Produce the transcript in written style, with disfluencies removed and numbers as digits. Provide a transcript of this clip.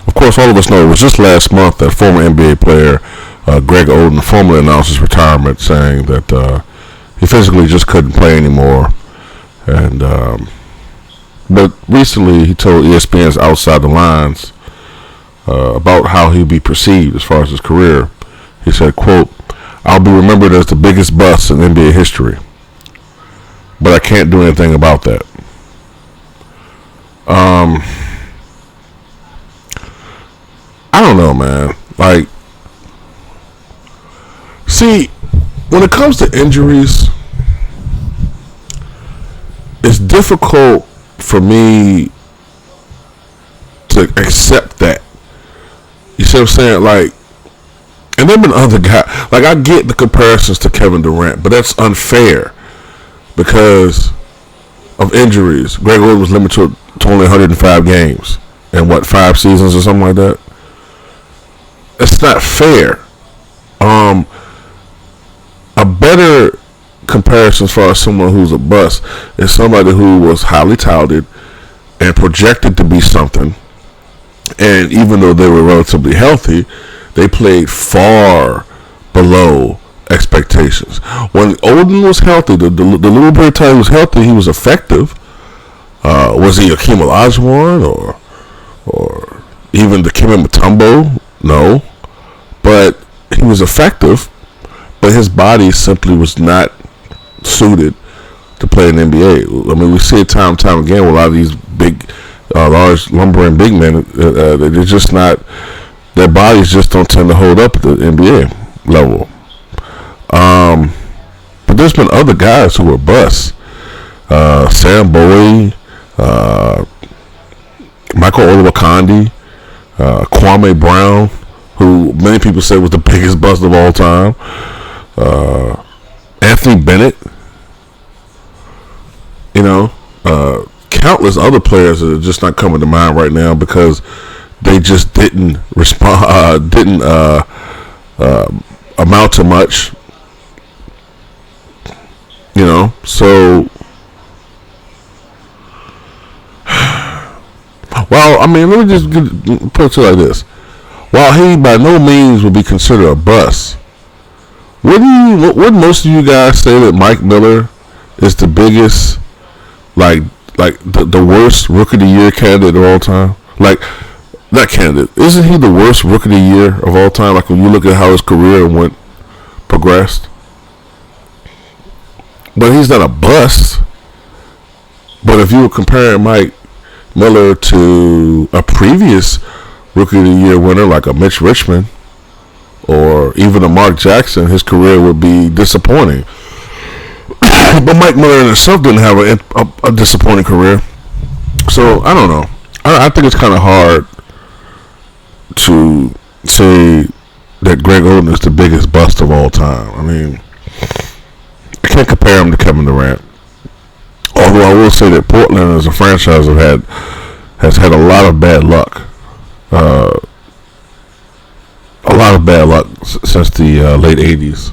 Of course, all of us know it was just last month that former NBA player Greg Oden formally announced his retirement, saying that he physically just couldn't play anymore. And but recently he told ESPN's Outside the Lines about how he'd be perceived as far as his career. He said, quote, "I'll be remembered as the biggest bust in NBA history, but I can't do anything about that." I don't know, man. Like, see, when it comes to injuries, it's difficult for me to accept that. You see what I'm saying? Like, and there have been other guys. Like, I get the comparisons to Kevin Durant, but that's unfair because of injuries. Greg Oden was limited to only 105 games in 5 seasons or something like that. It's not fair. A better comparison as far as someone who's a bust is somebody who was highly touted and projected to be something, and even though they were relatively healthy, they played far below expectations. When Oden was healthy, the little bit of time he was healthy, he was effective. Was he Akeem Olajuwon or even the Dikembe Mutombo? No, but he was effective. But his body simply was not suited to play in the NBA. I mean, we see it time and time again with a lot of these big, large, lumbering big men. They're just not. Their bodies just don't tend to hold up at the NBA level. But there's been other guys who were busts. Sam Bowie, Michael Olowokandi, Kwame Brown, who many people say was the biggest bust of all time. Anthony Bennett, countless other players that are just not coming to mind right now because they just didn't respond, didn't amount to much. So well, I mean, let me just put it like this: while he by no means would be considered a bust, wouldn't most of you guys say that Mike Miller is the biggest, like the worst Rookie of the Year candidate of all time? Like, that candidate, isn't he the worst Rookie of the Year of all time? Like, when you look at how his career progressed. But he's not a bust. But if you were comparing Mike Miller to a previous Rookie of the Year winner like a Mitch Richmond or even a Mark Jackson, his career would be disappointing. But Mike Miller in himself didn't have a disappointing career. So, I don't know. I think it's kind of hard to say that Greg Oden is the biggest bust of all time. I mean, I can't compare him to Kevin Durant. Although I will say that Portland as a franchise has had a lot of bad luck. A lot of bad luck since the late 80s.